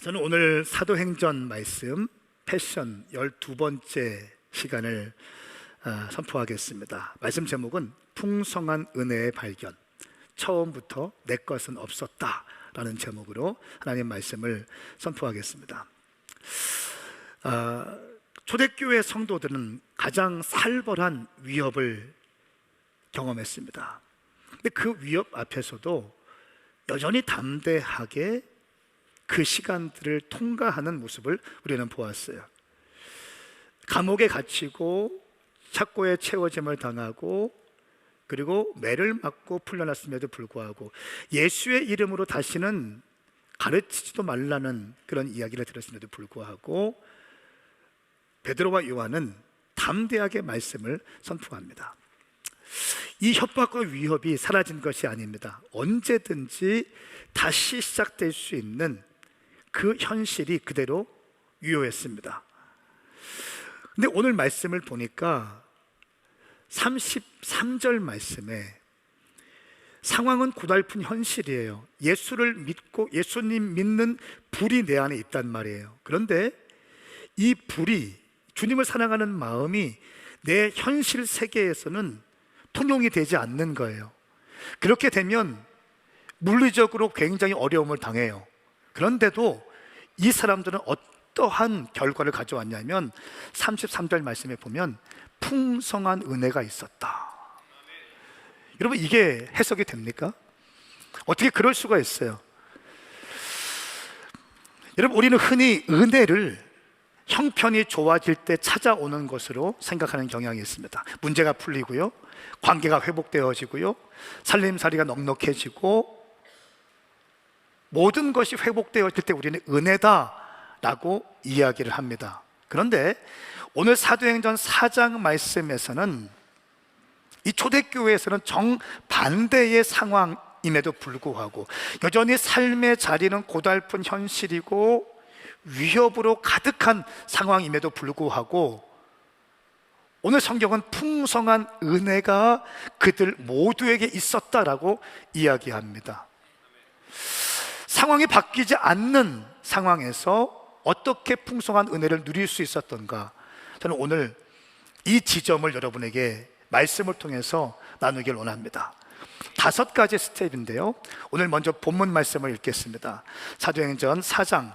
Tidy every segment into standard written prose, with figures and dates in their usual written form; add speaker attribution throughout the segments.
Speaker 1: 저는 오늘 사도행전 말씀 패션 12번째 시간을 선포하겠습니다. 말씀 제목은 풍성한 은혜의 발견, 처음부터 내 것은 없었다 라는 제목으로 하나님 말씀을 선포하겠습니다. 초대교회 성도들은 가장 살벌한 위협을 경험했습니다. 근데 그 위협 앞에서도 여전히 담대하게 그 시간들을 통과하는 모습을 우리는 보았어요. 감옥에 갇히고 착고에 채워짐을 당하고 그리고 매를 맞고 풀려났음에도 불구하고 예수의 이름으로 다시는 가르치지도 말라는 그런 이야기를 들었음에도 불구하고 베드로와 요한은 담대하게 말씀을 선포합니다. 이 협박과 위협이 사라진 것이 아닙니다. 언제든지 다시 시작될 수 있는 그 현실이 그대로 유효했습니다. 근데 오늘 말씀을 보니까 33절 말씀에 상황은 고달픈 현실이에요. 예수를 믿고 예수님 믿는 불이 내 안에 있단 말이에요. 그런데 이 불이, 주님을 사랑하는 마음이 내 현실 세계에서는 통용이 되지 않는 거예요. 그렇게 되면 물리적으로 굉장히 어려움을 당해요. 그런데도 이 사람들은 어떠한 결과를 가져왔냐면 33절 말씀에 보면 풍성한 은혜가 있었다. 여러분, 이게 해석이 됩니까? 어떻게 그럴 수가 있어요? 여러분, 우리는 흔히 은혜를 형편이 좋아질 때 찾아오는 것으로 생각하는 경향이 있습니다. 문제가 풀리고요, 관계가 회복되어지고요, 살림살이가 넉넉해지고 모든 것이 회복되어질 때 우리는 은혜다라고 이야기를 합니다. 그런데 오늘 사도행전 4장 말씀에서는 이 초대교회에서는 정반대의 상황임에도 불구하고 여전히 삶의 자리는 고달픈 현실이고 위협으로 가득한 상황임에도 불구하고 오늘 성경은 풍성한 은혜가 그들 모두에게 있었다라고 이야기합니다. 상황이 바뀌지 않는 상황에서 어떻게 풍성한 은혜를 누릴 수 있었던가, 저는 오늘 이 지점을 여러분에게 말씀을 통해서 나누길 원합니다. 5가지 스텝인데요, 오늘 먼저 본문 말씀을 읽겠습니다. 사도행전 4장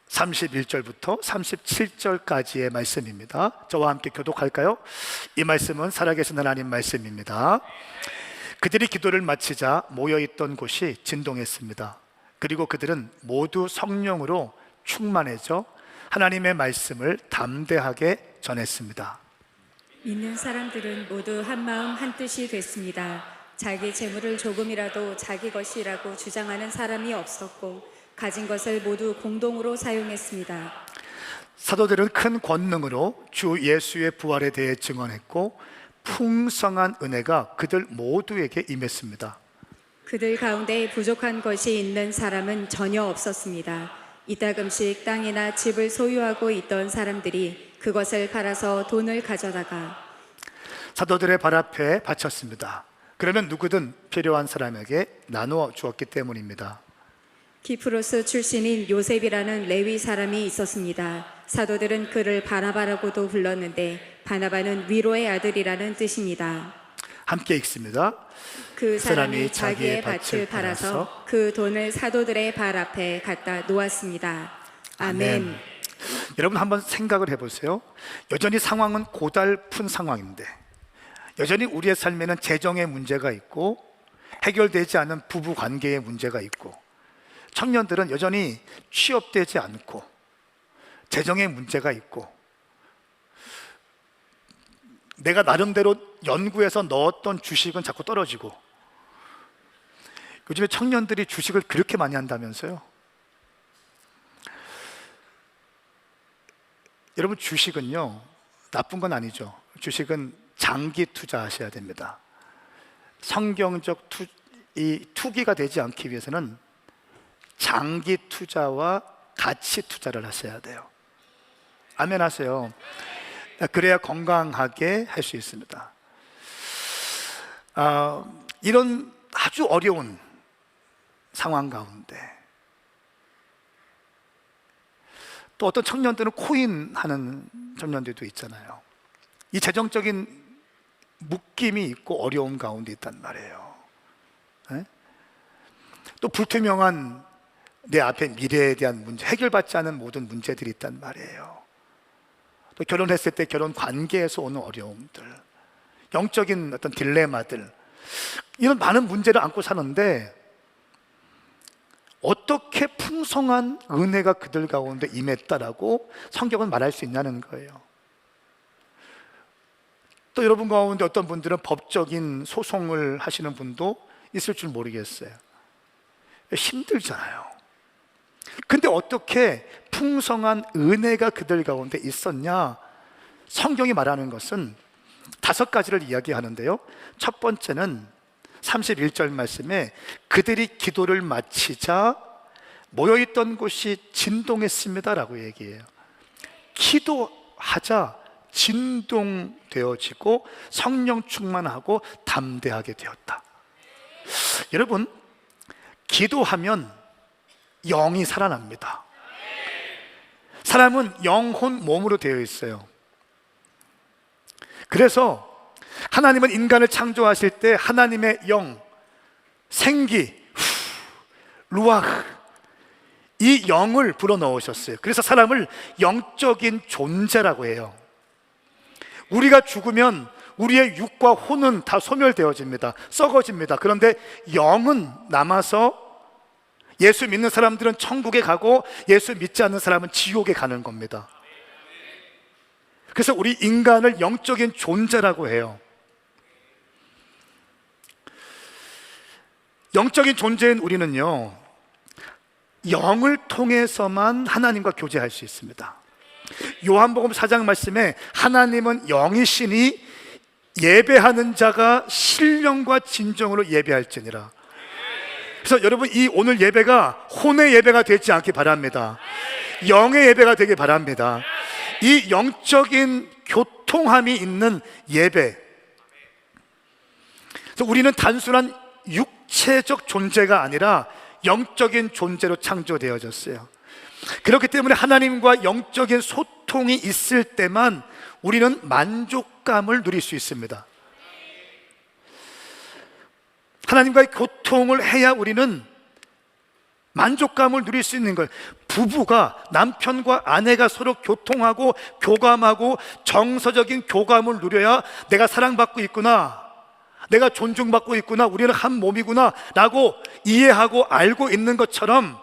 Speaker 1: 31절부터 37절까지의 말씀입니다. 저와 함께 교독할까요? 이 말씀은 살아계신 하나님 말씀입니다. 그들이 기도를 마치자 모여있던 곳이 진동했습니다. 그리고 그들은 모두 성령으로 충만해져 하나님의 말씀을 담대하게 전했습니다.
Speaker 2: 믿는 사람들은 모두 한마음 한뜻이 됐습니다. 자기 재물을 조금이라도 자기 것이라고 주장하는 사람이 없었고 가진 것을 모두 공동으로 사용했습니다.
Speaker 1: 사도들은 큰 권능으로 주 예수의 부활에 대해 증언했고 풍성한 은혜가 그들 모두에게 임했습니다.
Speaker 2: 그들 가운데 부족한 것이 있는 사람은 전혀 없었습니다. 이따금씩 땅이나 집을 소유하고 있던 사람들이 그것을 팔아서 돈을 가져다가
Speaker 1: 사도들의 발 앞에 바쳤습니다. 그러면 누구든 필요한 사람에게 나누어 주었기 때문입니다.
Speaker 2: 키프로스 출신인 요셉이라는 레위 사람이 있었습니다. 사도들은 그를 바나바라고도 불렀는데 바나바는 위로의 아들이라는 뜻입니다.
Speaker 1: 함께 읽습니다.
Speaker 2: 그 사람이 자기의 밭을 팔아서 그 돈을 사도들의 발 앞에 갖다 놓았습니다. 아멘.
Speaker 1: 여러분, 한번 생각을 해보세요. 여전히 상황은 고달픈 상황인데, 여전히 우리의 삶에는 재정의 문제가 있고 해결되지 않은 부부 관계의 문제가 있고 청년들은 여전히 취업되지 않고 재정의 문제가 있고 내가 나름대로 연구해서 넣었던 주식은 자꾸 떨어지고, 요즘에 청년들이 주식을 그렇게 많이 한다면서요. 여러분, 주식은요 나쁜 건 아니죠. 주식은 장기 투자하셔야 됩니다. 성경적 투기가 되지 않기 위해서는 장기 투자와 가치 투자를 하셔야 돼요. 아멘 하세요. 그래야 건강하게 할 수 있습니다. 이런 아주 어려운 상황 가운데 또 어떤 청년들은 코인하는 청년들도 있잖아요. 이 재정적인 묶임이 있고 어려움 가운데 있단 말이에요. 네? 또 불투명한 내 앞에 미래에 대한 문제, 해결받지 않은 모든 문제들이 있단 말이에요. 또 결혼했을 때 결혼 관계에서 오는 어려움들, 영적인 어떤 딜레마들, 이런 많은 문제를 안고 사는데 어떻게 풍성한 은혜가 그들 가운데 임했다라고 성경은 말할 수 있냐는 거예요. 또 여러분 가운데 어떤 분들은 법적인 소송을 하시는 분도 있을 줄 모르겠어요. 힘들잖아요. 근데 어떻게 풍성한 은혜가 그들 가운데 있었냐? 성경이 말하는 것은 5가지를 이야기하는데요. 첫 번째는 31절 말씀에 그들이 기도를 마치자 모여있던 곳이 진동했습니다 라고 얘기해요. 기도하자 진동되어지고 성령 충만하고 담대하게 되었다. 여러분, 기도하면 영이 살아납니다. 사람은 영혼 몸으로 되어 있어요. 그래서 하나님은 인간을 창조하실 때 하나님의 영, 생기, 루아흐, 이 영을 불어넣으셨어요. 그래서 사람을 영적인 존재라고 해요. 우리가 죽으면 우리의 육과 혼은 다 소멸되어집니다. 썩어집니다. 그런데 영은 남아서 예수 믿는 사람들은 천국에 가고 예수 믿지 않는 사람은 지옥에 가는 겁니다. 그래서 우리 인간을 영적인 존재라고 해요. 영적인 존재인 우리는요, 영을 통해서만 하나님과 교제할 수 있습니다. 요한복음 4장 말씀에 하나님은 영이시니 예배하는 자가 신령과 진정으로 예배할지니라. 그래서 여러분, 이 오늘 예배가 혼의 예배가 되지 않기 바랍니다. 영의 예배가 되길 바랍니다. 이 영적인 교통함이 있는 예배. 그래서 우리는 단순한 육체적 존재가 아니라 영적인 존재로 창조되어졌어요. 그렇기 때문에 하나님과 영적인 소통이 있을 때만 우리는 만족감을 누릴 수 있습니다. 하나님과의 교통을 해야 우리는 만족감을 누릴 수 있는 거예요. 부부가, 남편과 아내가 서로 교통하고 교감하고 정서적인 교감을 누려야 내가 사랑받고 있구나, 내가 존중받고 있구나, 우리는 한 몸이구나 라고 이해하고 알고 있는 것처럼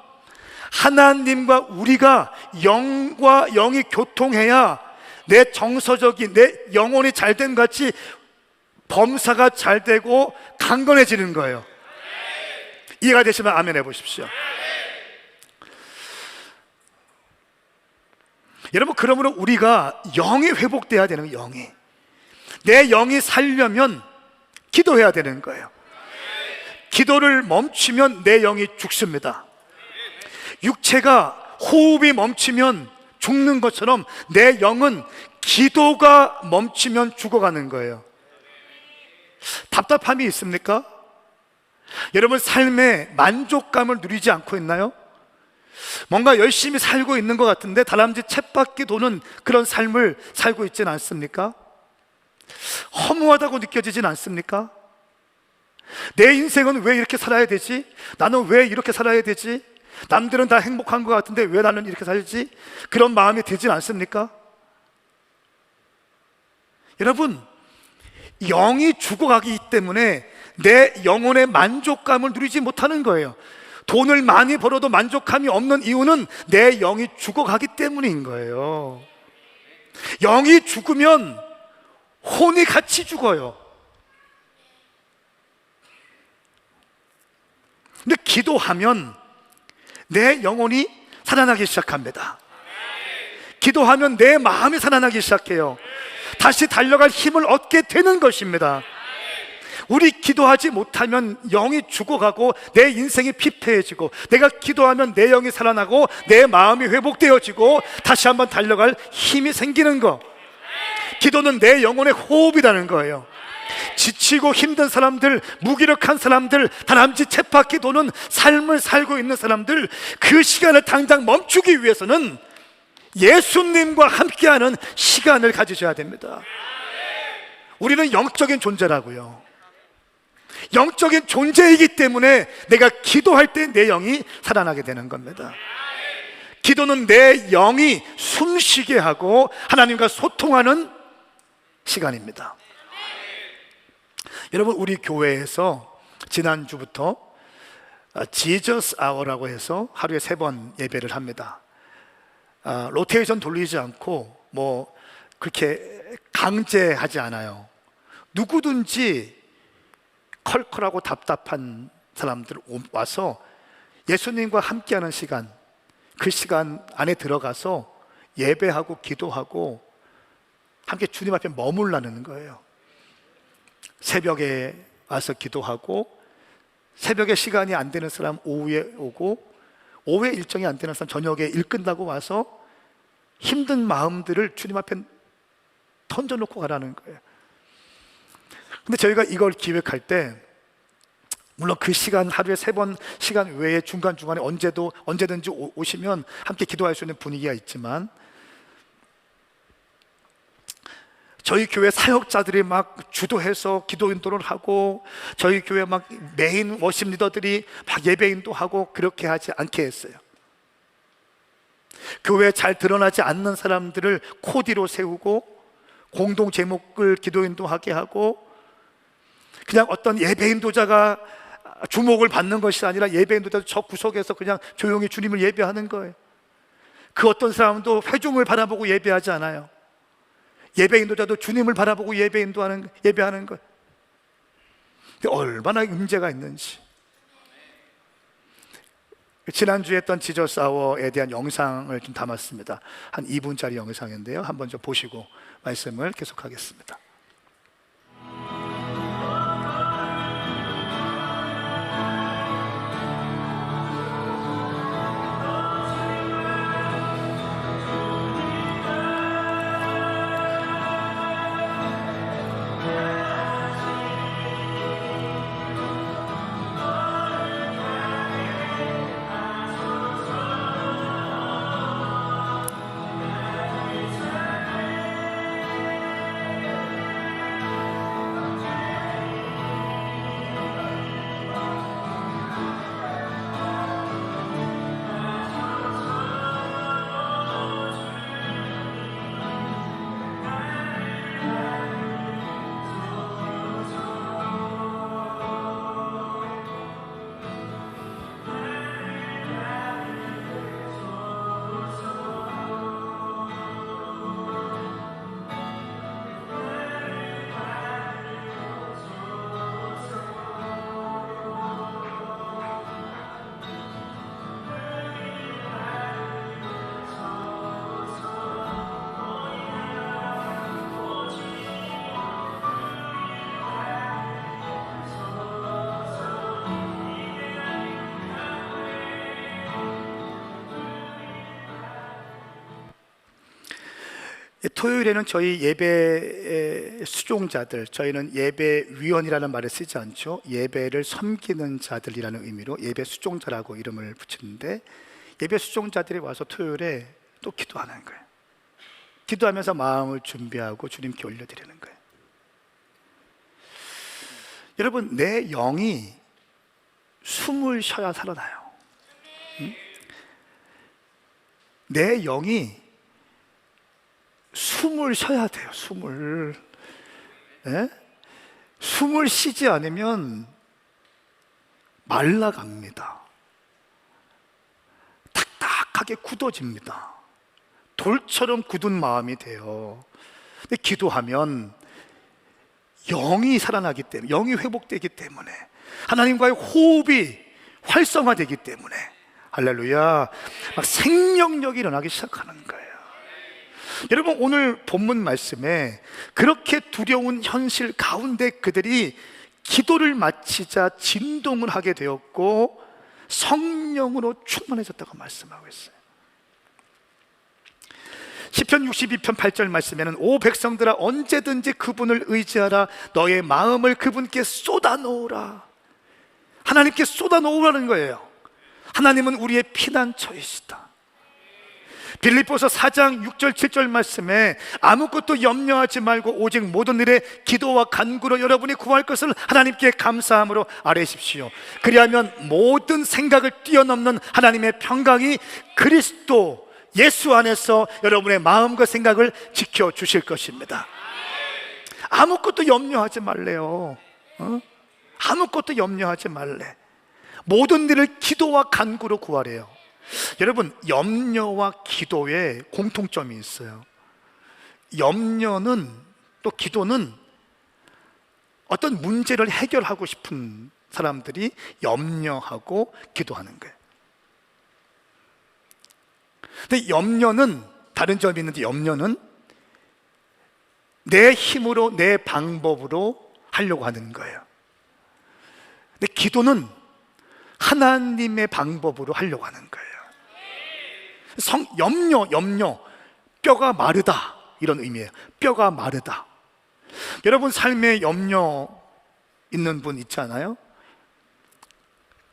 Speaker 1: 하나님과 우리가 영과 영이 교통해야 내 정서적인, 내 영혼이 잘된 같이 범사가 잘 되고 강건해지는 거예요. 이해가 되시면 아멘 해보십시오. 여러분, 그러므로 우리가 영이 회복돼야 되는 거예요. 영이, 내 영이 살려면 기도해야 되는 거예요. 기도를 멈추면 내 영이 죽습니다. 육체가 호흡이 멈추면 죽는 것처럼 내 영은 기도가 멈추면 죽어가는 거예요. 답답함이 있습니까? 여러분, 삶에 만족감을 누리지 않고 있나요? 뭔가 열심히 살고 있는 것 같은데 다람쥐 쳇바퀴 도는 그런 삶을 살고 있지는 않습니까? 허무하다고 느껴지진 않습니까? 내 인생은 왜 이렇게 살아야 되지? 나는 왜 이렇게 살아야 되지? 남들은 다 행복한 것 같은데 왜 나는 이렇게 살지? 그런 마음이 들진 않습니까? 여러분, 영이 죽어가기 때문에 내 영혼의 만족감을 누리지 못하는 거예요. 돈을 많이 벌어도 만족감이 없는 이유는 내 영이 죽어가기 때문인 거예요. 영이 죽으면 혼이 같이 죽어요. 근데 기도하면 내 영혼이 살아나기 시작합니다. 기도하면 내 마음이 살아나기 시작해요. 다시 달려갈 힘을 얻게 되는 것입니다. 우리 기도하지 못하면 영이 죽어가고 내 인생이 피폐해지고, 내가 기도하면 내 영이 살아나고 내 마음이 회복되어지고 다시 한번 달려갈 힘이 생기는 거. 기도는 내 영혼의 호흡이라는 거예요. 지치고 힘든 사람들, 무기력한 사람들, 다람쥐 쳇바퀴 도는 삶을 살고 있는 사람들, 그 시간을 당장 멈추기 위해서는 예수님과 함께하는 시간을 가지셔야 됩니다. 우리는 영적인 존재라고요. 영적인 존재이기 때문에 내가 기도할 때 내 영이 살아나게 되는 겁니다. 기도는 내 영이 숨쉬게 하고 하나님과 소통하는 시간입니다. 여러분, 우리 교회에서 지난주부터 지저스 아워라고 해서 하루에 3번 예배를 합니다. 로테이션 돌리지 않고 뭐 그렇게 강제하지 않아요. 누구든지 컬컬하고 답답한 사람들 와서 예수님과 함께하는 시간, 그 시간 안에 들어가서 예배하고 기도하고 함께 주님 앞에 머물라는 거예요. 새벽에 와서 기도하고, 새벽에 시간이 안 되는 사람 오후에 오고, 오후에 일정이 안 되는 사람 저녁에 일 끝나고 와서 힘든 마음들을 주님 앞에 던져놓고 가라는 거예요. 근데 저희가 이걸 기획할 때, 물론 그 시간 하루에 3번 시간 외에 중간중간에 언제든지 오시면 함께 기도할 수 있는 분위기가 있지만, 저희 교회 사역자들이 막 주도해서 기도 인도를 하고, 저희 교회 막 메인 워십 리더들이 막 예배 인도하고 그렇게 하지 않게 했어요. 교회에 잘 드러나지 않는 사람들을 코디로 세우고, 공동 제목을 기도 인도하게 하고, 그냥 어떤 예배 인도자가 주목을 받는 것이 아니라 예배 인도자 저 구석에서 그냥 조용히 주님을 예배하는 거예요. 그 어떤 사람도 회중을 바라보고 예배하지 않아요. 예배 인도자도 주님을 바라보고 예배하는 거예요. 얼마나 문제가 있는지. 지난주에 했던 지저스 아워에 대한 영상을 좀 담았습니다. 한 2분짜리 영상인데요, 한번 좀 보시고 말씀을 계속하겠습니다. 토요일에는 저희 예배 수종자들, 저희는 예배위원이라는 말을 쓰지 않죠. 예배를 섬기는 자들이라는 의미로 예배 수종자라고 이름을 붙이는데, 예배 수종자들이 와서 토요일에 또 기도하는 거예요. 기도하면서 마음을 준비하고 주님께 올려드리는 거예요. 여러분, 내 영이 숨을 쉬어야 살아나요. 내 영이 숨을 쉬어야 돼요. 숨을 쉬지 않으면 말라갑니다. 딱딱하게 굳어집니다. 돌처럼 굳은 마음이 돼요. 근데 기도하면 영이 살아나기 때문에, 영이 회복되기 때문에, 하나님과의 호흡이 활성화되기 때문에, 할렐루야, 막 생명력이 일어나기 시작하는 거예요. 여러분, 오늘 본문 말씀에 그렇게 두려운 현실 가운데 그들이 기도를 마치자 진동을 하게 되었고 성령으로 충만해졌다고 말씀하고 있어요. 시편 62편 8절 말씀에는 오 백성들아 언제든지 그분을 의지하라. 너의 마음을 그분께 쏟아놓으라. 하나님께 쏟아놓으라는 거예요. 하나님은 우리의 피난처이시다. 빌립보서 4장 6절 7절 말씀에 아무것도 염려하지 말고 오직 모든 일에 기도와 간구로 여러분이 구할 것을 하나님께 감사함으로 아뢰십시오. 그리하면 모든 생각을 뛰어넘는 하나님의 평강이 그리스도 예수 안에서 여러분의 마음과 생각을 지켜주실 것입니다. 아무것도 염려하지 말래요. 아무것도 염려하지 말래. 모든 일을 기도와 간구로 구하래요. 여러분, 염려와 기도에 공통점이 있어요. 염려는, 또 기도는 어떤 문제를 해결하고 싶은 사람들이 염려하고 기도하는 거예요. 근데 염려는 다른 점이 있는데, 염려는 내 힘으로 내 방법으로 하려고 하는 거예요. 근데 기도는 하나님의 방법으로 하려고 하는 거예요. 염려, 뼈가 마르다, 이런 의미예요. 뼈가 마르다. 여러분 삶에 염려 있는 분 있지 않아요?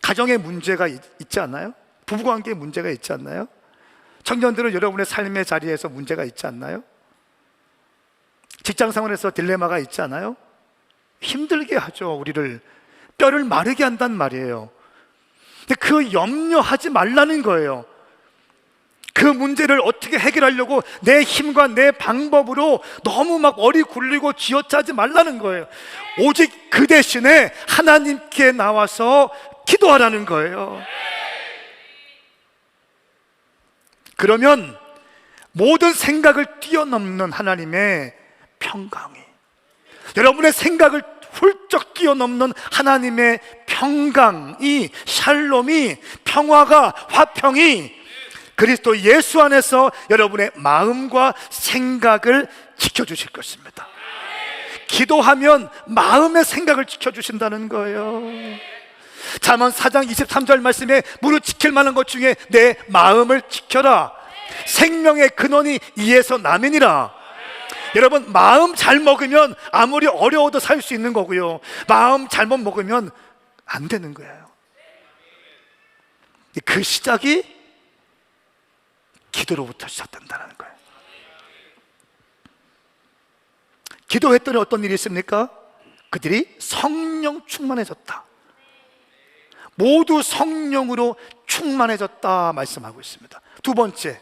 Speaker 1: 가정에 문제가 있지 않나요? 부부관계에 문제가 있지 않나요? 청년들은 여러분의 삶의 자리에서 문제가 있지 않나요? 직장생활에서 딜레마가 있지 않아요? 힘들게 하죠. 우리를 뼈를 마르게 한단 말이에요. 근데 그 염려하지 말라는 거예요. 그 문제를 어떻게 해결하려고 내 힘과 내 방법으로 너무 막 어리 굴리고 쥐어짜지 말라는 거예요. 오직 그 대신에 하나님께 나와서 기도하라는 거예요. 그러면 모든 생각을 뛰어넘는 하나님의 평강이, 여러분의 생각을 훌쩍 뛰어넘는 하나님의 평강이, 샬롬이, 평화가, 화평이 그리스도 예수 안에서 여러분의 마음과 생각을 지켜주실 것입니다. 기도하면 마음의 생각을 지켜주신다는 거예요. 잠언 4장 23절 말씀에 무릇 지킬 만한 것 중에 내 마음을 지켜라. 생명의 근원이 이에서 나면이라. 여러분, 마음 잘 먹으면 아무리 어려워도 살 수 있는 거고요, 마음 잘못 먹으면 안 되는 거예요. 그 시작이 기도로부터 시작된다는 거예요. 기도했더니 어떤 일이 있습니까? 그들이 성령 충만해졌다. 모두 성령으로 충만해졌다 말씀하고 있습니다. 두 번째,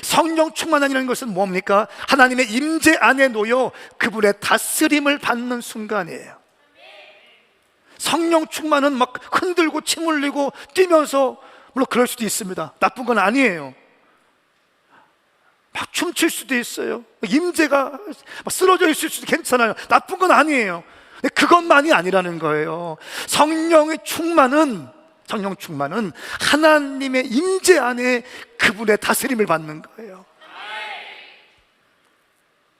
Speaker 1: 성령 충만이라는 것은 뭡니까? 하나님의 임재 안에 놓여 그분의 다스림을 받는 순간이에요. 성령 충만은 막 흔들고 침 흘리고 뛰면서, 물론 그럴 수도 있습니다. 나쁜 건 아니에요. 막 춤출 수도 있어요. 임재가 막 쓰러져 있을 수도 괜찮아요. 나쁜 건 아니에요. 근데 그것만이 아니라는 거예요. 성령 충만은 하나님의 임재 안에 그분의 다스림을 받는 거예요.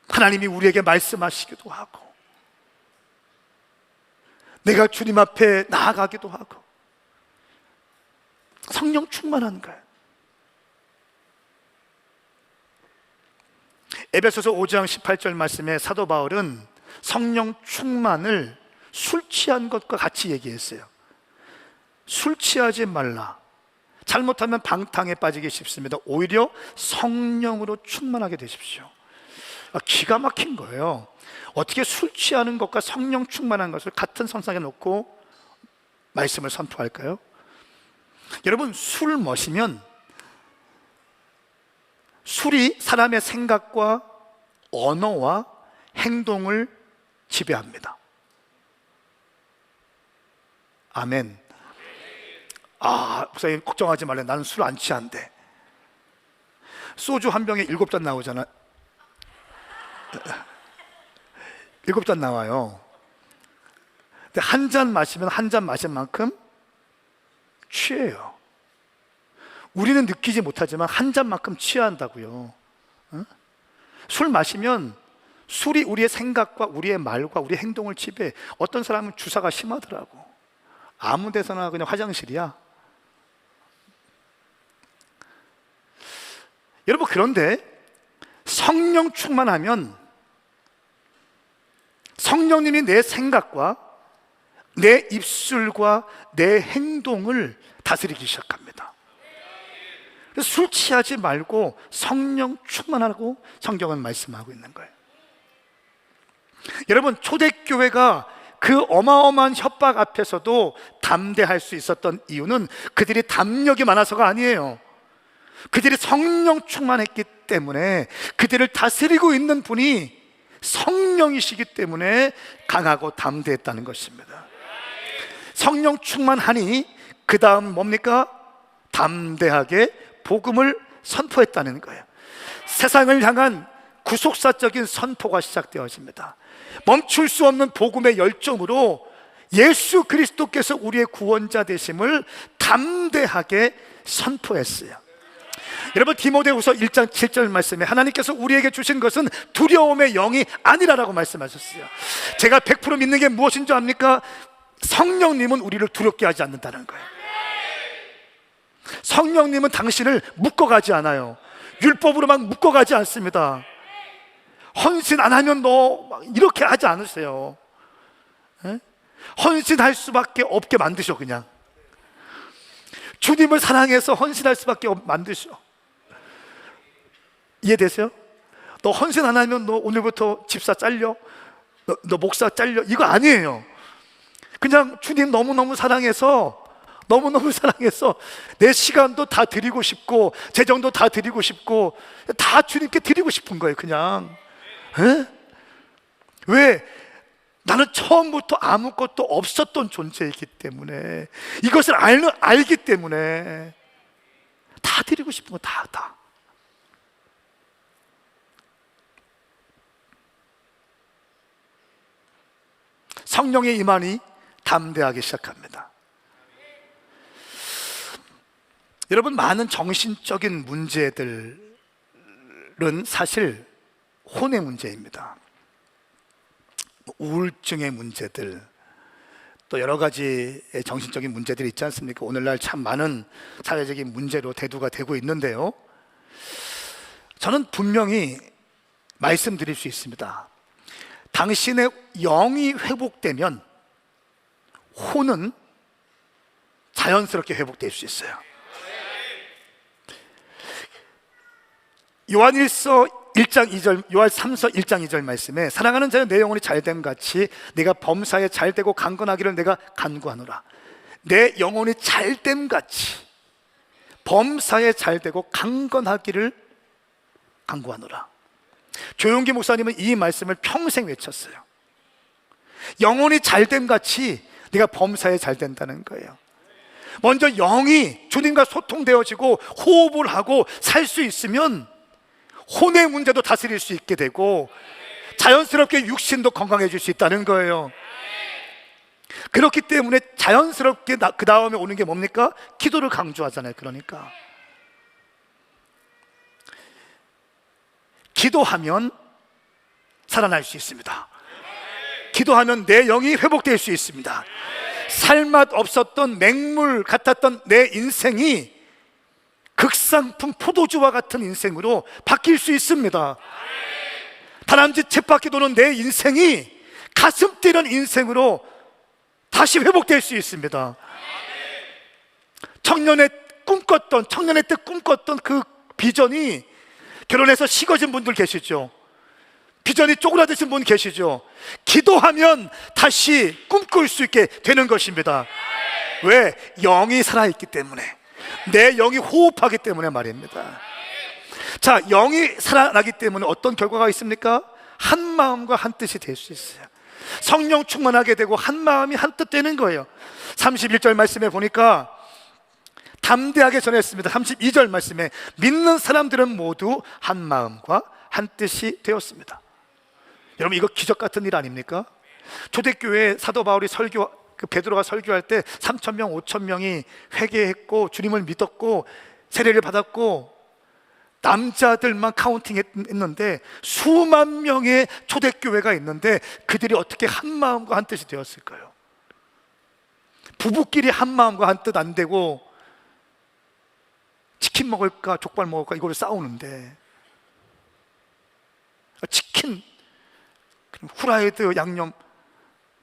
Speaker 1: 하나님이 우리에게 말씀하시기도 하고, 내가 주님 앞에 나아가기도 하고, 성령 충만한 거예요. 에베소서 5장 18절 말씀에 사도 바울은 성령 충만을 술 취한 것과 같이 얘기했어요. 술 취하지 말라. 잘못하면 방탕에 빠지기 쉽습니다. 오히려 성령으로 충만하게 되십시오. 기가 막힌 거예요. 어떻게 술 취하는 것과 성령 충만한 것을 같은 선상에 놓고 말씀을 선포할까요? 여러분, 술 마시면 술이 사람의 생각과 언어와 행동을 지배합니다. 아멘. 목사님 걱정하지 말래. 나는 술 안 취한대. 소주 한 병에 7잔 나오잖아. 7잔 나와요. 근데 한 잔 마시면 한 잔 마신 만큼 취해요. 우리는 느끼지 못하지만 한 잔만큼 취한다고요. 술 마시면 술이 우리의 생각과 우리의 말과 우리의 행동을 지배해. 어떤 사람은 주사가 심하더라고. 아무 데서나 그냥 화장실이야. 여러분, 그런데 성령 충만하면 성령님이 내 생각과 내 입술과 내 행동을 다스리기 시작합니다. 그래서 술 취하지 말고 성령 충만하라고 성경은 말씀하고 있는 거예요. 여러분, 초대교회가 그 어마어마한 협박 앞에서도 담대할 수 있었던 이유는 그들이 담력이 많아서가 아니에요. 그들이 성령 충만했기 때문에, 그들을 다스리고 있는 분이 성령이시기 때문에 강하고 담대했다는 것입니다. 성령 충만하니 그 다음 뭡니까? 담대하게 복음을 선포했다는 거예요. 세상을 향한 구속사적인 선포가 시작되어집니다. 멈출 수 없는 복음의 열정으로 예수 그리스도께서 우리의 구원자 되심을 담대하게 선포했어요. 여러분, 디모데후서 1장 7절 말씀에 하나님께서 우리에게 주신 것은 두려움의 영이 아니라라고 말씀하셨어요. 제가 100% 믿는 게 무엇인 줄 압니까? 성령님은 우리를 두렵게 하지 않는다는 거예요. 성령님은 당신을 묶어가지 않아요. 율법으로 막 묶어가지 않습니다. 헌신 안 하면 너 이렇게 하지 않으세요. 에? 헌신할 수밖에 없게 만드셔. 그냥 주님을 사랑해서 헌신할 수밖에 만드셔. 이해되세요? 너 헌신 안 하면 너 오늘부터 집사 잘려, 너 목사 잘려, 이거 아니에요. 그냥 주님 너무너무 사랑해서 내 시간도 다 드리고 싶고 재정도 다 드리고 싶고 다 주님께 드리고 싶은 거예요. 그냥. 에? 왜? 나는 처음부터 아무것도 없었던 존재이기 때문에, 이것을 알기 때문에 다 드리고 싶은 거 다. 성령의 임한이 담대하기 시작합니다. 여러분, 많은 정신적인 문제들은 사실 혼의 문제입니다. 우울증의 문제들, 또 여러 가지 정신적인 문제들이 있지 않습니까? 오늘날 참 많은 사회적인 문제로 대두가 되고 있는데요, 저는 분명히 말씀드릴 수 있습니다. 당신의 영이 회복되면 혼은 자연스럽게 회복될 수 있어요. 요한일서 1장 2절, 요한 3서 1장 2절 말씀에 사랑하는 자여 내 영혼이 잘됨 같이 내가 범사에 잘되고 강건하기를 내가 간구하노라. 내 영혼이 잘됨 같이 범사에 잘되고 강건하기를 간구하노라. 조용기 목사님은 이 말씀을 평생 외쳤어요. 영혼이 잘됨 같이 네가 범사에 잘 된다는 거예요. 먼저 영이 주님과 소통되어지고 호흡을 하고 살 수 있으면 혼의 문제도 다스릴 수 있게 되고 자연스럽게 육신도 건강해질 수 있다는 거예요. 그렇기 때문에 자연스럽게 그 다음에 오는 게 뭡니까? 기도를 강조하잖아요. 그러니까 기도하면 살아날 수 있습니다. 기도하면 내 영이 회복될 수 있습니다. 살맛 없었던 맹물 같았던 내 인생이 극상품 포도주와 같은 인생으로 바뀔 수 있습니다. 다람쥐 쳇바퀴 도는 내 인생이 가슴 뛰는 인생으로 다시 회복될 수 있습니다. 청년의 때 꿈꿨던 그 비전이 결혼해서 식어진 분들 계시죠? 비전이 쪼그라드신 분 계시죠? 기도하면 다시 꿈꿀 수 있게 되는 것입니다. 왜? 영이 살아있기 때문에, 내 영이 호흡하기 때문에 말입니다. 자, 영이 살아나기 때문에 어떤 결과가 있습니까? 한 마음과 한 뜻이 될 수 있어요. 성령 충만하게 되고 한 마음이 한 뜻 되는 거예요. 31절 말씀에 보니까 담대하게 전했습니다. 32절 말씀에 믿는 사람들은 모두 한 마음과 한 뜻이 되었습니다. 여러분, 이거 기적 같은 일 아닙니까? 초대교회 사도 바울이 베드로가 설교할 때 3,000명, 5,000명이 회개했고 주님을 믿었고 세례를 받았고 남자들만 카운팅 했는데 수만 명의 초대교회가 있는데 그들이 어떻게 한 마음과 한 뜻이 되었을까요? 부부끼리 한 마음과 한 뜻 안 되고 치킨 먹을까 족발 먹을까 이걸 싸우는데 치킨, 후라이드 양념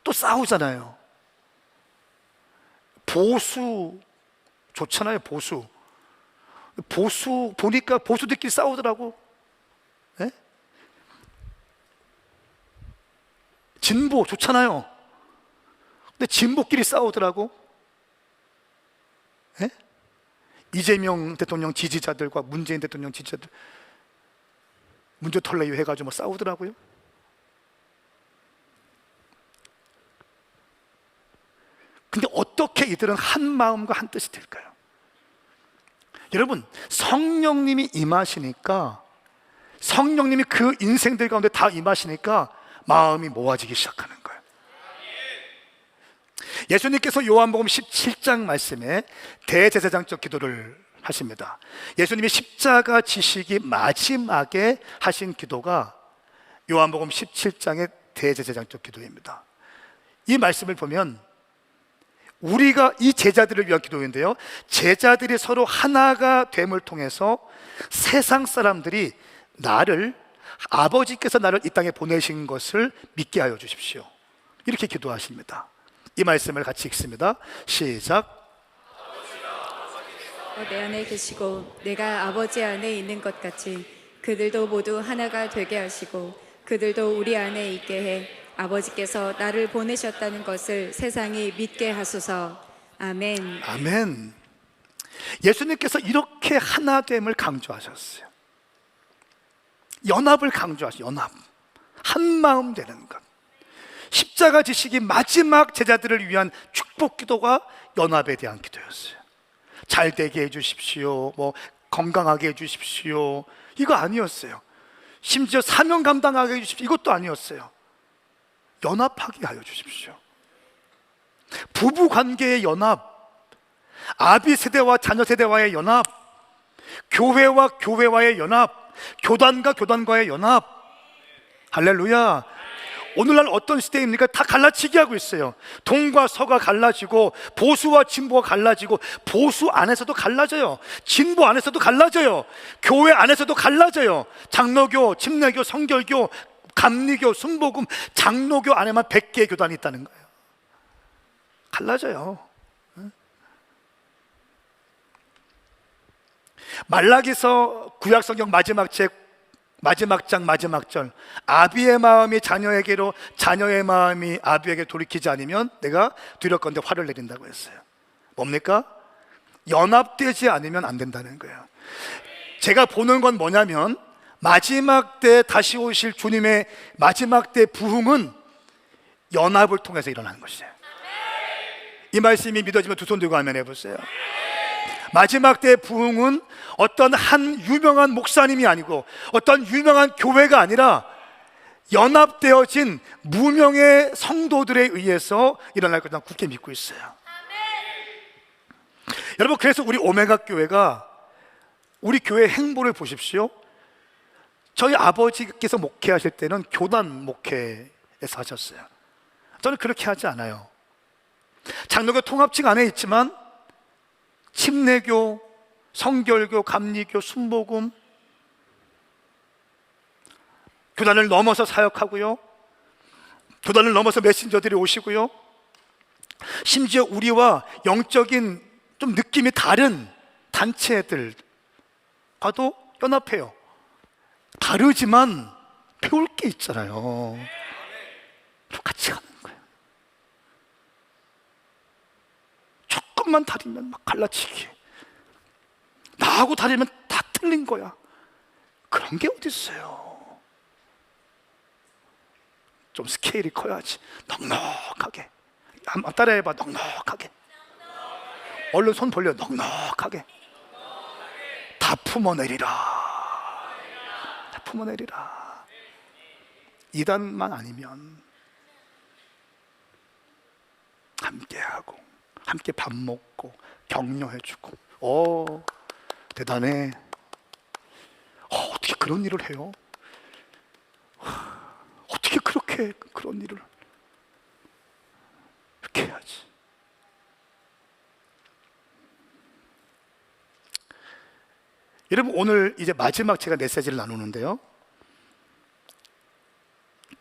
Speaker 1: 또 싸우잖아요. 보수 좋잖아요. 보수 보니까 보수들끼리 싸우더라고. 예? 진보 좋잖아요. 근데 진보끼리 싸우더라고. 예? 이재명 대통령 지지자들과 문재인 대통령 지지자들 문제 털레이 해가지고 뭐 싸우더라고요. 근데 어떻게 이들은 한 마음과 한 뜻이 될까요? 여러분, 성령님이 임하시니까, 성령님이 그 인생들 가운데 다 임하시니까 마음이 모아지기 시작하는 거예요. 예수님께서 요한복음 17장 말씀에 대제사장적 기도를 하십니다. 예수님이 십자가 지시기 마지막에 하신 기도가 요한복음 17장의 대제사장적 기도입니다. 이 말씀을 보면 우리가 이 제자들을 위한 기도인데요, 제자들이 서로 하나가 됨을 통해서 세상 사람들이 나를, 아버지께서 나를 이 땅에 보내신 것을 믿게 하여 주십시오. 이렇게 기도하십니다. 이 말씀을 같이 읽습니다. 시작.
Speaker 2: 내 안에 계시고 내가 아버지 안에 있는 것 같이 그들도 모두 하나가 되게 하시고 그들도 우리 안에 있게 해 아버지께서 나를 보내셨다는 것을 세상이 믿게 하소서. 아멘.
Speaker 1: 아멘. 예수님께서 이렇게 하나됨을 강조하셨어요. 연합을 강조하셨어요. 연합. 한 마음 되는 것. 십자가 지시기 마지막 제자들을 위한 축복 기도가 연합에 대한 기도였어요. 잘 되게 해주십시오, 뭐 건강하게 해주십시오, 이거 아니었어요. 심지어 사명 감당하게 해주십시오, 이것도 아니었어요. 연합하게 하여 주십시오. 부부 관계의 연합, 아비 세대와 자녀 세대와의 연합, 교회와 교회와의 연합, 교단과 교단과의 연합. 할렐루야. 오늘날 어떤 시대입니까? 다 갈라치기 하고 있어요. 동과 서가 갈라지고 보수와 진보가 갈라지고, 보수 안에서도 갈라져요. 진보 안에서도 갈라져요. 교회 안에서도 갈라져요. 장로교, 침례교, 성결교, 감리교, 순복음, 장로교 안에만 100개의 교단이 있다는 거예요. 갈라져요. 말라기서 구약성경 마지막 책 마지막 장 마지막 절, 아비의 마음이 자녀에게로 자녀의 마음이 아비에게 돌이키지 않으면 내가 두렵건대 화를 내린다고 했어요. 뭡니까? 연합되지 않으면 안 된다는 거예요. 제가 보는 건 뭐냐면, 마지막 때 다시 오실 주님의 마지막 때 부흥은 연합을 통해서 일어나는 것이에요. 이 말씀이 믿어지면 두 손 들고 아멘 해보세요. 마지막 때의 부흥은 어떤 한 유명한 목사님이 아니고 어떤 유명한 교회가 아니라 연합되어진 무명의 성도들에 의해서 일어날 것을 굳게 믿고 있어요. 여러분, 그래서 우리 오메가 교회가, 우리 교회 행보를 보십시오. 저희 아버지께서 목회하실 때는 교단 목회에서 하셨어요. 저는 그렇게 하지 않아요. 장로교 통합측 안에 있지만 침례교, 성결교, 감리교, 순복음, 교단을 넘어서 사역하고요, 교단을 넘어서 메신저들이 오시고요, 심지어 우리와 영적인 좀 느낌이 다른 단체들과도 연합해요. 다르지만 배울 게 있잖아요. 같이 가는 거예요. 조금만 다르면 막 갈라치기, 나하고 다르면 다 틀린 거야. 그런 게 어디 있어요. 좀 스케일이 커야지. 넉넉하게. 한번 따라해봐. 넉넉하게. 얼른 손 벌려. 넉넉하게. 다 품어내리라. 다 품어내리라. 이단만 아니면 함께하고 함께 밥 먹고 격려해주고. 대단해. 어떻게 그런 일을 해요? 어떻게 그렇게 그런 일을 이렇게 해야지. 여러분, 오늘 이제 마지막 제가 메시지를 나누는데요,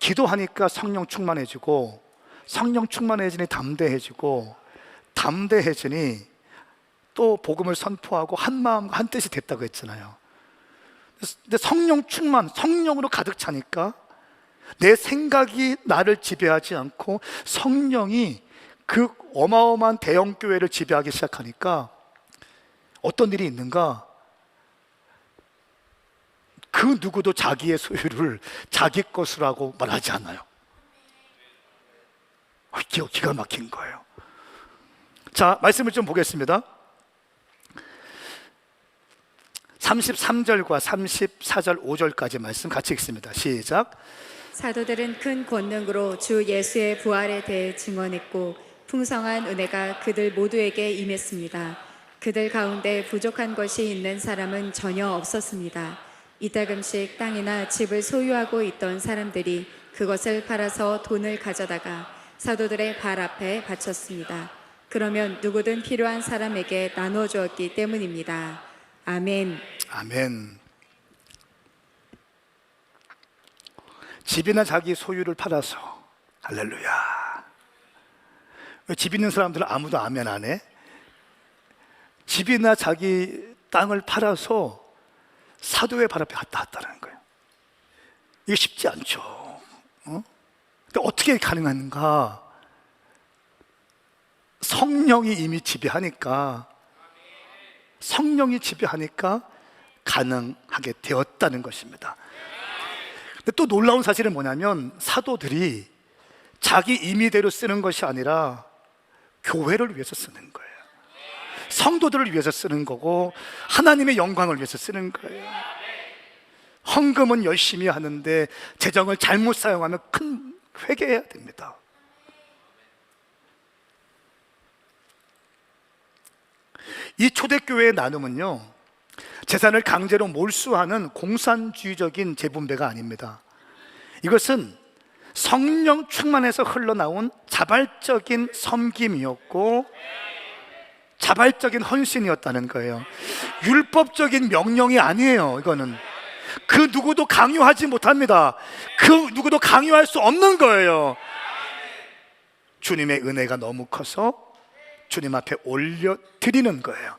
Speaker 1: 기도하니까 성령 충만해지고, 성령 충만해지니 담대해지고, 담대해지니 또 복음을 선포하고 한 마음 한 뜻이 됐다고 했잖아요. 근데 성령 충만, 성령으로 가득 차니까 내 생각이 나를 지배하지 않고 성령이 그 어마어마한 대형 교회를 지배하기 시작하니까 어떤 일이 있는가? 그 누구도 자기의 소유를 자기 것이라고 말하지 않아요. 기가 막힌 거예요. 자, 말씀을 좀 보겠습니다. 33절과 34절 5절까지 말씀 같이 읽습니다. 시작.
Speaker 2: 사도들은 큰 권능으로 주 예수의 부활에 대해 증언했고 풍성한 은혜가 그들 모두에게 임했습니다. 그들 가운데 부족한 것이 있는 사람은 전혀 없었습니다. 이따금씩 땅이나 집을 소유하고 있던 사람들이 그것을 팔아서 돈을 가져다가 사도들의 발 앞에 바쳤습니다. 그러면 누구든 필요한 사람에게 나눠 주었기 때문입니다. 아멘.
Speaker 1: 아멘. 집이나 자기 소유를 팔아서, 할렐루야. 왜 집 있는 사람들은 아무도 아멘 안 해? 집이나 자기 땅을 팔아서 사도의 발 앞에 갖다 놨다는 거예요. 이게 쉽지 않죠. 근데 어떻게 가능한가? 성령이 이미 지배하니까, 성령이 지배하니까 가능하게 되었다는 것입니다. 근데 또 놀라운 사실은 뭐냐면 사도들이 자기 임의대로 쓰는 것이 아니라 교회를 위해서 쓰는 거예요. 성도들을 위해서 쓰는 거고 하나님의 영광을 위해서 쓰는 거예요. 헌금은 열심히 하는데 재정을 잘못 사용하면 큰 회개해야 됩니다. 이 초대교회의 나눔은요, 재산을 강제로 몰수하는 공산주의적인 재분배가 아닙니다. 이것은 성령 충만해서 흘러나온 자발적인 섬김이었고 자발적인 헌신이었다는 거예요. 율법적인 명령이 아니에요. 이거는 그 누구도 강요하지 못합니다. 그 누구도 강요할 수 없는 거예요. 주님의 은혜가 너무 커서 주님 앞에 올려드리는 거예요.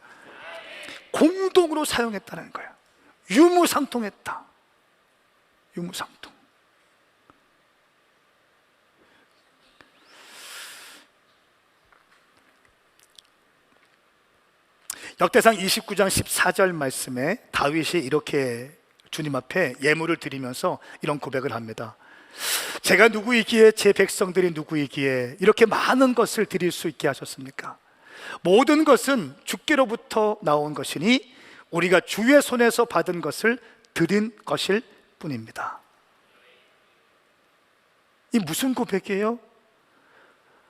Speaker 1: 공동으로 사용했다는 거예요. 유무상통했다. 유무상통. 역대상 29장 14절 말씀에 다윗이 이렇게 주님 앞에 예물을 드리면서 이런 고백을 합니다. 제가 누구이기에 제 백성들이 누구이기에 이렇게 많은 것을 드릴 수 있게 하셨습니까? 모든 것은 주께로부터 나온 것이니 우리가 주의 손에서 받은 것을 드린 것일 뿐입니다. 이 무슨 고백이에요?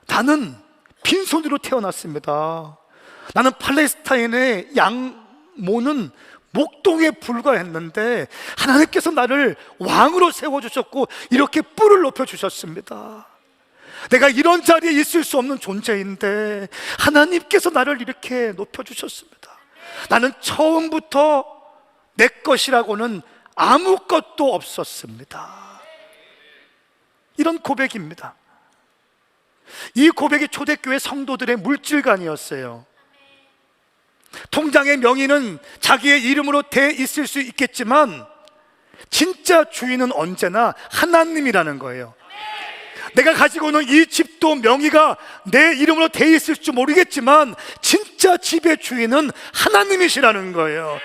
Speaker 1: 나는 빈손으로 태어났습니다. 나는 팔레스타인의 양모는 목동에 불과했는데 하나님께서 나를 왕으로 세워주셨고 이렇게 뿔을 높여주셨습니다. 내가 이런 자리에 있을 수 없는 존재인데 하나님께서 나를 이렇게 높여주셨습니다. 나는 처음부터 내 것이라고는 아무것도 없었습니다. 이런 고백입니다. 이 고백이 초대교회 성도들의 물질관이었어요. 통장의 명의는 자기의 이름으로 돼 있을 수 있겠지만 진짜 주인은 언제나 하나님이라는 거예요. 내가 가지고 있는 이 집도 명의가 내 이름으로 돼 있을지 모르겠지만 진짜 집의 주인은 하나님이시라는 거예요.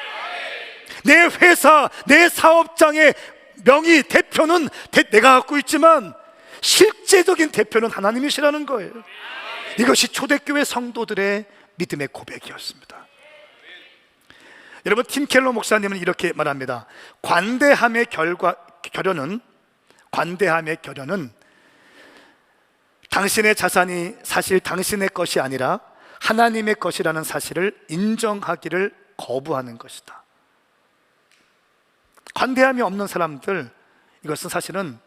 Speaker 1: 내 회사, 내 사업장의 명의, 대표는 내가 갖고 있지만 실제적인 대표는 하나님이시라는 거예요. 이것이 초대교회 성도들의 믿음의 고백이었습니다. 여러분, 팀 켈러 목사님은 이렇게 말합니다. 관대함의 결연은 당신의 자산이 사실 당신의 것이 아니라 하나님의 것이라는 사실을 인정하기를 거부하는 것이다. 관대함이 없는 사람들, 이것은 사실은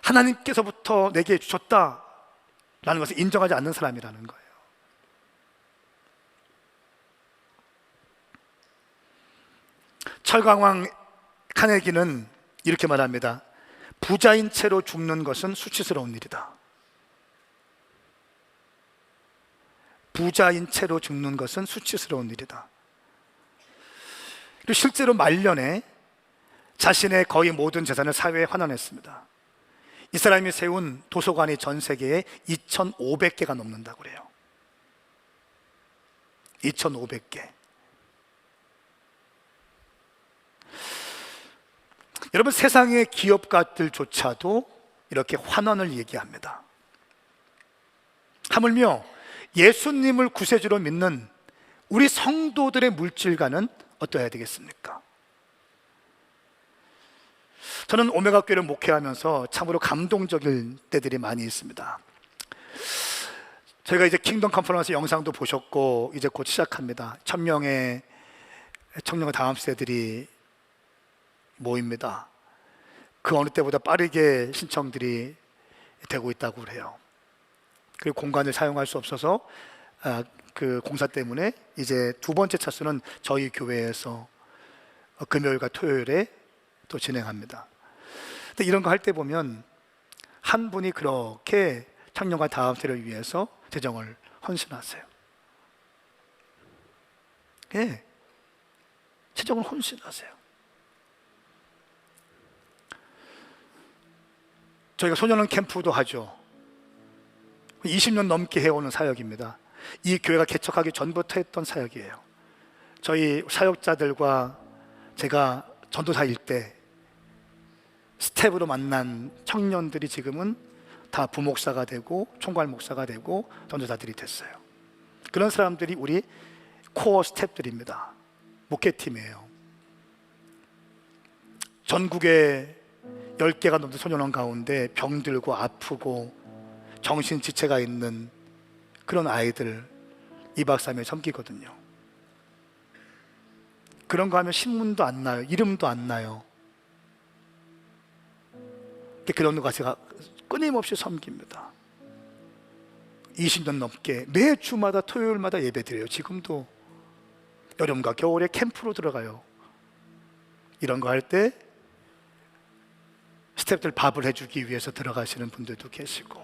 Speaker 1: 하나님께서부터 내게 주셨다라는 것을 인정하지 않는 사람이라는 거예요. 철강왕 카네기는 이렇게 말합니다. 부자인 채로 죽는 것은 수치스러운 일이다. 부자인 채로 죽는 것은 수치스러운 일이다. 그리고 실제로 말년에 자신의 거의 모든 재산을 사회에 환원했습니다. 이 사람이 세운 도서관이 전 세계에 2,500개가 넘는다고 그래요. 2,500개. 여러분, 세상의 기업가들조차도 이렇게 환원을 얘기합니다. 하물며 예수님을 구세주로 믿는 우리 성도들의 물질관은 어떠해야 되겠습니까? 저는 오메가 교회를 목회하면서 참으로 감동적인 때들이 많이 있습니다. 저희가 이제 킹덤 컨퍼런스 영상도 보셨고 이제 곧 시작합니다. 1,000명의 청년과 다음 세대들이 모입니다. 그 어느 때보다 빠르게 신청들이 되고 있다고 그래요. 그리고 공간을 사용할 수 없어서 그 공사 때문에 이제 두 번째 차수는 저희 교회에서 금요일과 토요일에 또 진행합니다. 근데 이런 거 할 때 보면 한 분이 그렇게 청년과 다음 세대를 위해서 재정을 헌신하세요. 예, 재정을 헌신하세요. 저희가 소년원 캠프도 하죠. 20년 넘게 해오는 사역입니다. 이 교회가 개척하기 전부터 했던 사역이에요. 저희 사역자들과 제가 전도사일 때 스텝으로 만난 청년들이 지금은 다 부목사가 되고 총괄 목사가 되고 전도사들이 됐어요. 그런 사람들이 우리 코어 스텝들입니다. 목회팀이에요. 전국에 10개가 넘는 소년원 가운데 병들고 아프고 정신지체가 있는 그런 아이들 2박 3일 섬기거든요. 그런 거 하면 신문도 안 나요. 이름도 안 나요. 그런 거 제가 끊임없이 섬깁니다. 20년 넘게 매 주마다 토요일마다 예배드려요. 지금도 여름과 겨울에 캠프로 들어가요. 이런 거 할 때 스태프들 밥을 해주기 위해서 들어가시는 분들도 계시고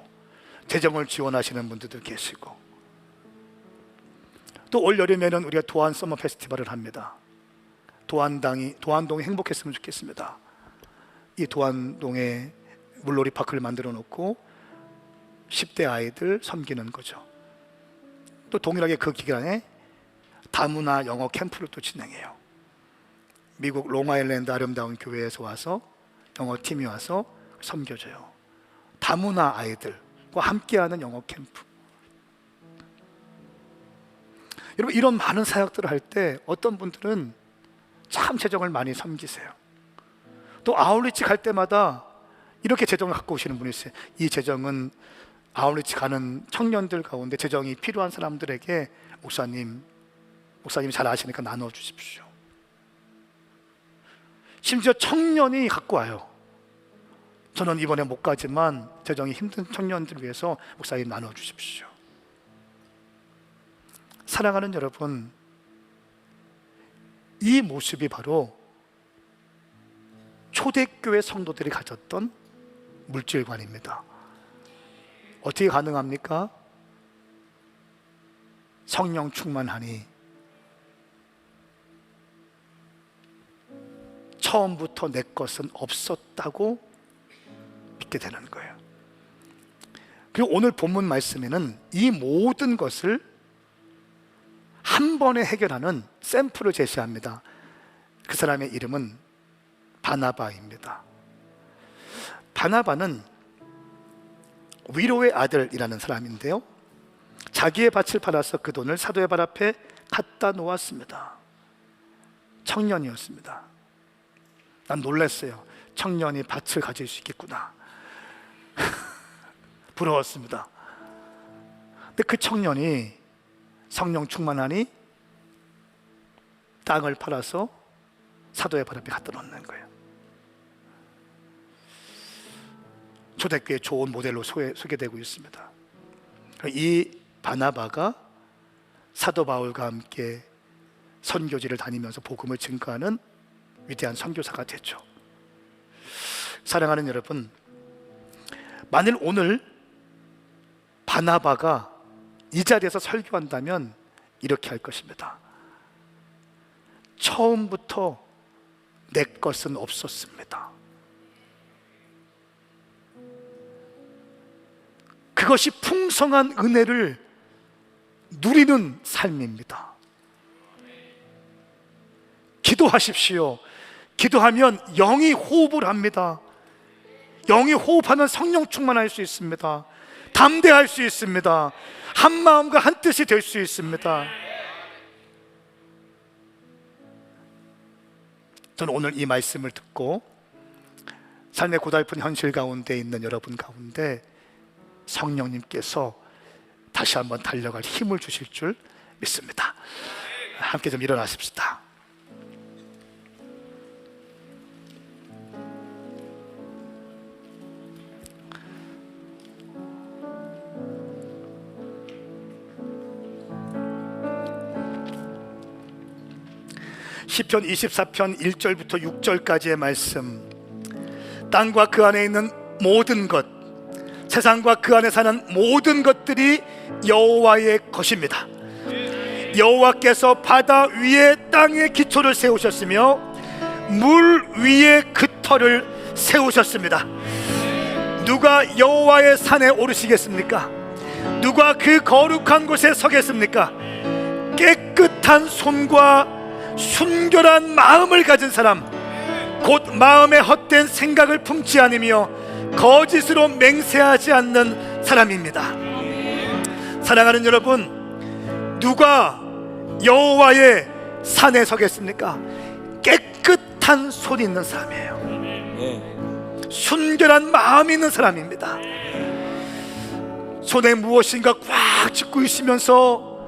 Speaker 1: 재정을 지원하시는 분들도 계시고 또 올 여름에는 우리가 도안 서머 페스티벌을 합니다. 도안동이 행복했으면 좋겠습니다. 이 도안동에 물놀이 파크를 만들어 놓고 10대 아이들 섬기는 거죠. 또 동일하게 그 기간에 다문화 영어 캠프를 또 진행해요. 미국 롱아일랜드 아름다운 교회에서 와서 영어 팀이 와서 섬겨줘요. 다문화 아이들과 함께하는 영어 캠프. 여러분, 이런 많은 사역들을 할 때 어떤 분들은 참 재정을 많이 섬기세요. 또 아울리치 갈 때마다 이렇게 재정을 갖고 오시는 분이 있어요. 이 재정은 아울리치 가는 청년들 가운데 재정이 필요한 사람들에게 목사님이 잘 아시니까 나눠주십시오. 심지어 청년이 갖고 와요. 저는 이번에 못 가지만 재정이 힘든 청년들을 위해서 목사님 나눠주십시오. 사랑하는 여러분, 이 모습이 바로 초대교회 성도들이 가졌던 물질관입니다. 어떻게 가능합니까? 성령 충만하니 처음부터 내 것은 없었다고 믿게 되는 거예요. 그리고 오늘 본문 말씀에는 이 모든 것을 한 번에 해결하는 샘플을 제시합니다. 그 사람의 이름은 바나바입니다. 바나바는 위로의 아들이라는 사람인데요, 자기의 밭을 팔아서 그 돈을 사도의 발 앞에 갖다 놓았습니다. 청년이었습니다. 난 놀랐어요. 청년이 밭을 가질 수 있겠구나. 부러웠습니다. 근데 그 청년이 성령 충만하니 땅을 팔아서 사도의 발 앞에 갖다 놓는 거예요. 초대교회 좋은 모델로 소개되고 있습니다. 이 바나바가 사도 바울과 함께 선교지를 다니면서 복음을 증거하는 위대한 선교사가 됐죠. 사랑하는 여러분, 만일 오늘 바나바가 이 자리에서 설교한다면 이렇게 할 것입니다. 처음부터 내 것은 없었습니다. 그것이 풍성한 은혜를 누리는 삶입니다. 기도하십시오. 기도하면 영이 호흡을 합니다. 영이 호흡하면 성령 충만할 수 있습니다. 담대할 수 있습니다. 한 마음과 한 뜻이 될 수 있습니다. 저는 오늘 이 말씀을 듣고 삶의 고달픈 현실 가운데 있는 여러분 가운데 성령님께서 다시 한번 달려갈 힘을 주실 줄 믿습니다. 함께 좀 일어나십시다. 시편 24편 1절부터 6절까지의 말씀, 땅과 그 안에 있는 모든 것, 세상과 그 안에 사는 모든 것들이 여호와의 것입니다. 여호와께서 바다 위에 땅의 기초를 세우셨으며 물 위에 그 터를 세우셨습니다. 누가 여호와의 산에 오르시겠습니까? 누가 그 거룩한 곳에 서겠습니까? 깨끗한 손과 순결한 마음을 가진 사람, 곧 마음에 헛된 생각을 품지 않으며 거짓으로 맹세하지 않는 사람입니다. 사랑하는 여러분, 누가 여호와의 산에 서겠습니까? 깨끗한 손이 있는 사람이에요. 순결한 마음이 있는 사람입니다. 손에 무엇인가 꽉 쥐고 있으면서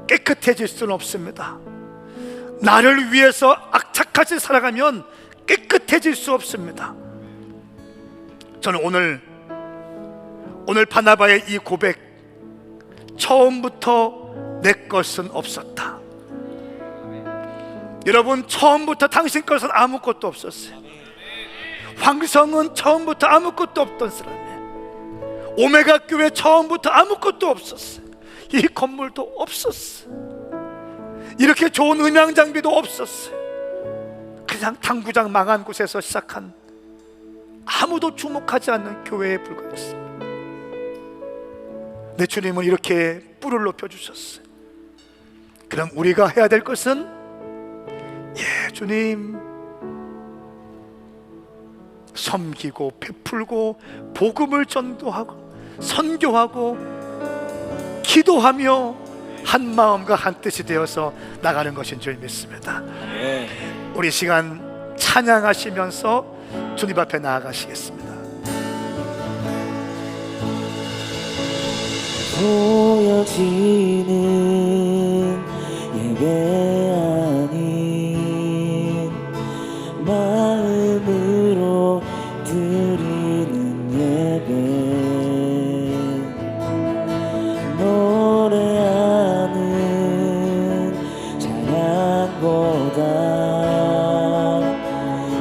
Speaker 1: 깨끗해질 수는 없습니다. 나를 위해서 악착같이 살아가면 깨끗해질 수 없습니다. 저는 오늘 바나바의 이 고백, 처음부터 내 것은 없었다. 여러분, 처음부터 당신 것은 아무것도 없었어요. 황성은 처음부터 아무것도 없던 사람이에요. 오메가 교회 처음부터 아무것도 없었어요. 이 건물도 없었어요. 이렇게 좋은 음향 장비도 없었어요. 그냥 당구장 망한 곳에서 시작한 아무도 주목하지 않는 교회에 불과했습니다. 내 주님은 이렇게 뿔을 높여주셨어요. 그럼 우리가 해야 될 것은, 주님, 섬기고 베풀고 복음을 전도하고 선교하고 기도하며 한 마음과 한 뜻이 되어서 나가는 것인 줄 믿습니다. 우리 시간 찬양하시면서 주님 앞에 나아가시겠습니다.
Speaker 3: 보여지는 예배 아닌 마음으로 드리는 예배, 노래하는 찬양보다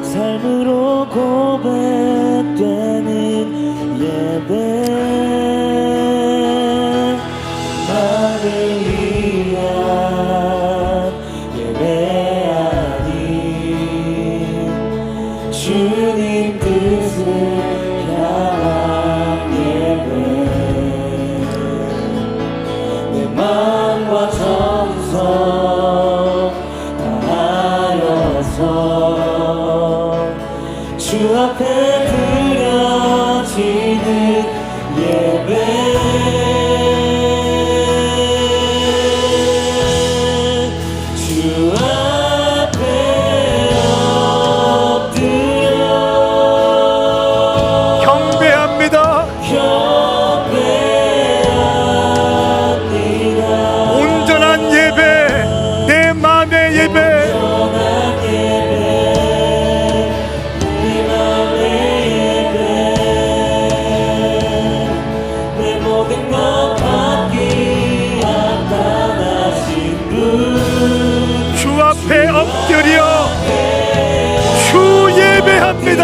Speaker 3: 삶으로 고백되는 예배, 나를 위한 예배 아닌 주님 뜻을 향한 예배, 내 마음과 정성 다하여서 주 앞에 드려지는 예배, 주 앞에 엎드려
Speaker 1: 경배합니다.
Speaker 3: 경배합니다.
Speaker 1: 온전한 예배, 내 마음의 예배,
Speaker 3: 온전한 예배, 내 마음의 예배, 내 모든 것 받기 나타나신 분,
Speaker 1: 주 앞에 엎드려 주 예배합니다.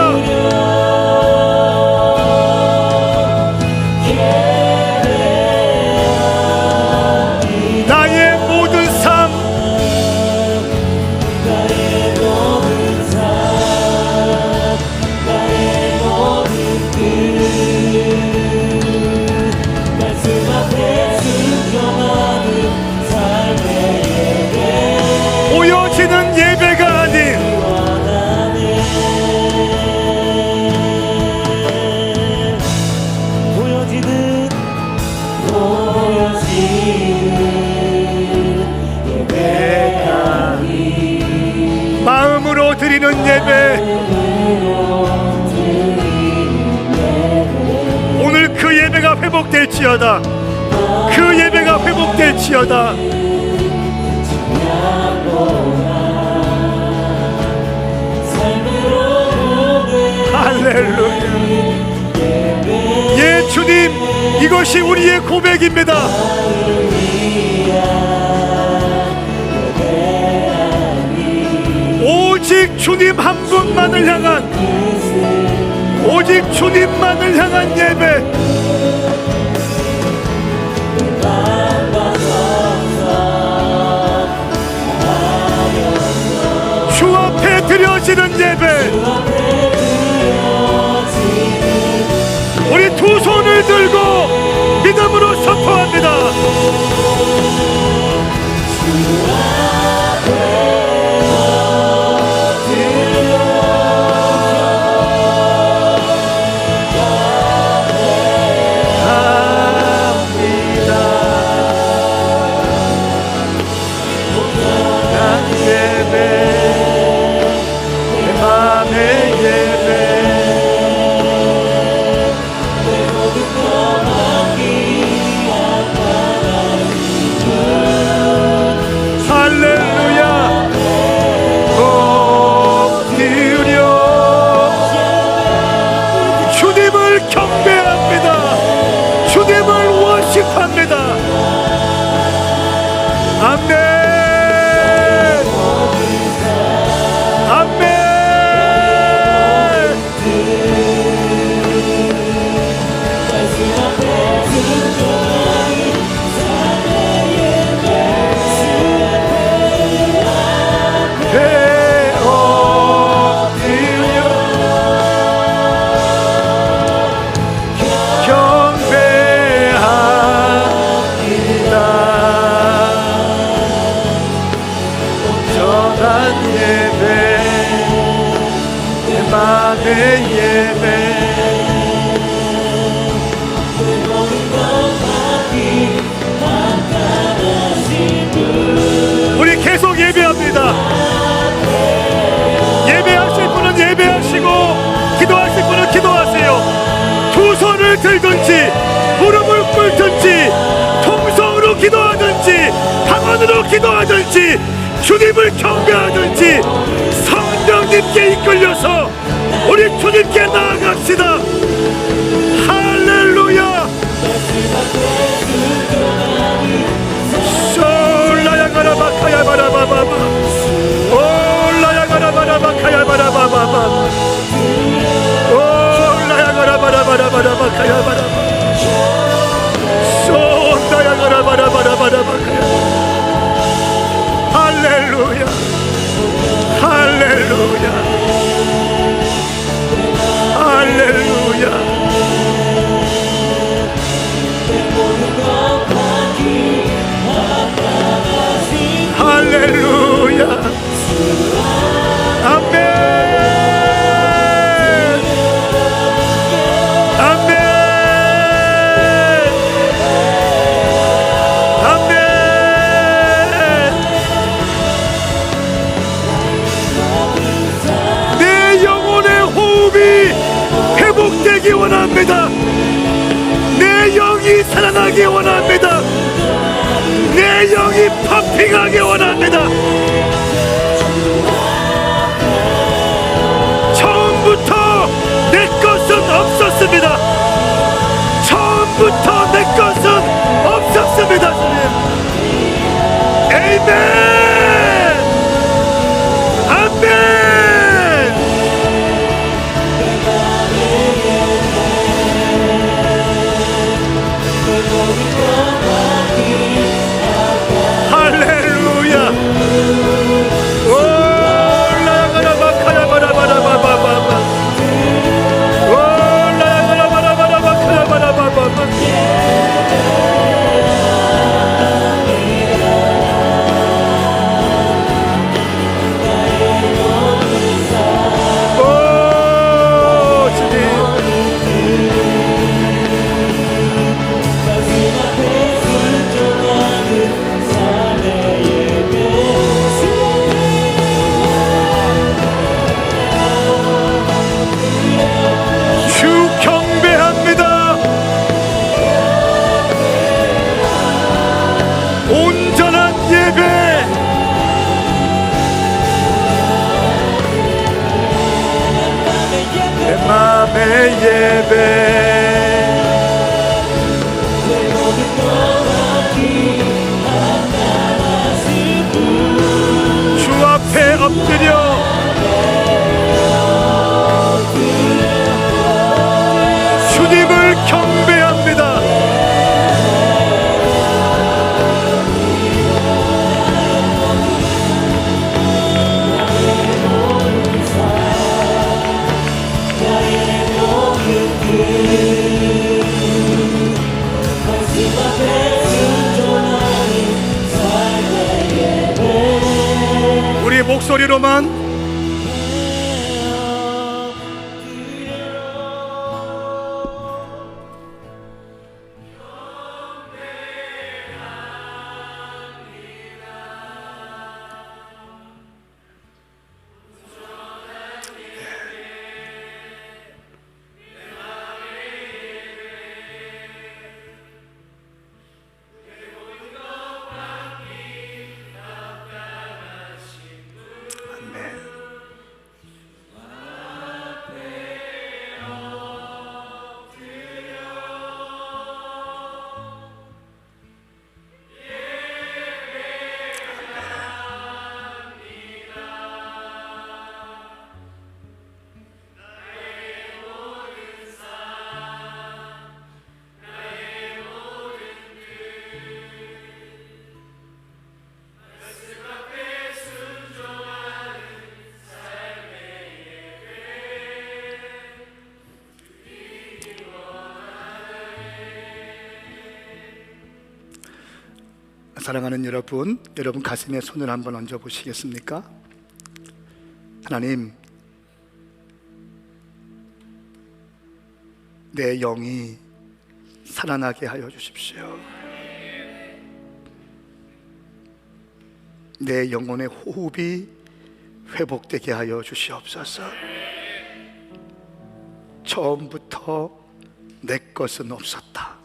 Speaker 1: 회복될지어다. 그 예배가 회복될지어다. 할렐루야. 예, 주님, 이것이 우리의 고백입니다. 오직 주님 한 분만을 향한, 오직 주님만을 향한 예배. 주 앞에 드려지는 예배. 우리 두 손을 들고 믿음으로 선포합니다. 우리 계속 예배합니다. 예배하실 분은 예배하시고 기도하실 분은 기도하세요. 두 손을 들든지 무릎을 꿇든지 통성으로 기도하든지 방언으로 기도하든지 주님을 경배하든지 성령님께 이끌려서 우리 주님께 나아갑시다. 할렐루야. 솔라야가라바카야바라바바바 올라야가라바라바카야바라바바바 올라야가라바라바라바라바카야바라바 솔라야가라바라바라바라바카야. 할렐루야. 할렐루야. 할렐루야. 할렐루야. 아멘. 아멘. 아멘. 내 영혼의 호흡이 회복되기 원합니다. 내 영이 살아나기 원합니다. 내 영이 펌핑하기 원합니다. 처음부터 내 것은 없었습니다. 처음부터 내 것은 없었습니다. 주님. 아멘. 아멘. 할렐루야. 올라가라바카야바라바라바바바바 올라가라바라바라바카야바라바바바 예배.
Speaker 3: 내 모든 것 받기 합당하신 분
Speaker 1: 주 앞에 엎드려 주님을 경배합니다.
Speaker 3: 말씀 앞에 순종하는 삶의 예배
Speaker 1: 우리 목소리로만 사랑하는 여러분, 여러분 가슴에 손을 한번 얹어 보시겠습니까? 하나님, 내 영이 살아나게 하여 주십시오. 내 영혼의 호흡이 회복되게 하여 주시옵소서. 처음부터 내 것은 없었다.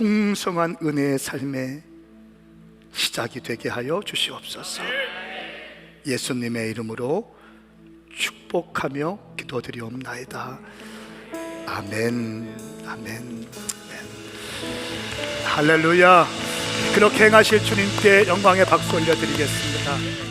Speaker 1: 풍성한 은혜의 삶의 시작이 되게 하여 주시옵소서. 예수님의 이름으로 축복하며 기도드리옵나이다. 아멘, 아멘, 아멘. 할렐루야. 그렇게 행하실 주님께 영광의 박수 올려드리겠습니다.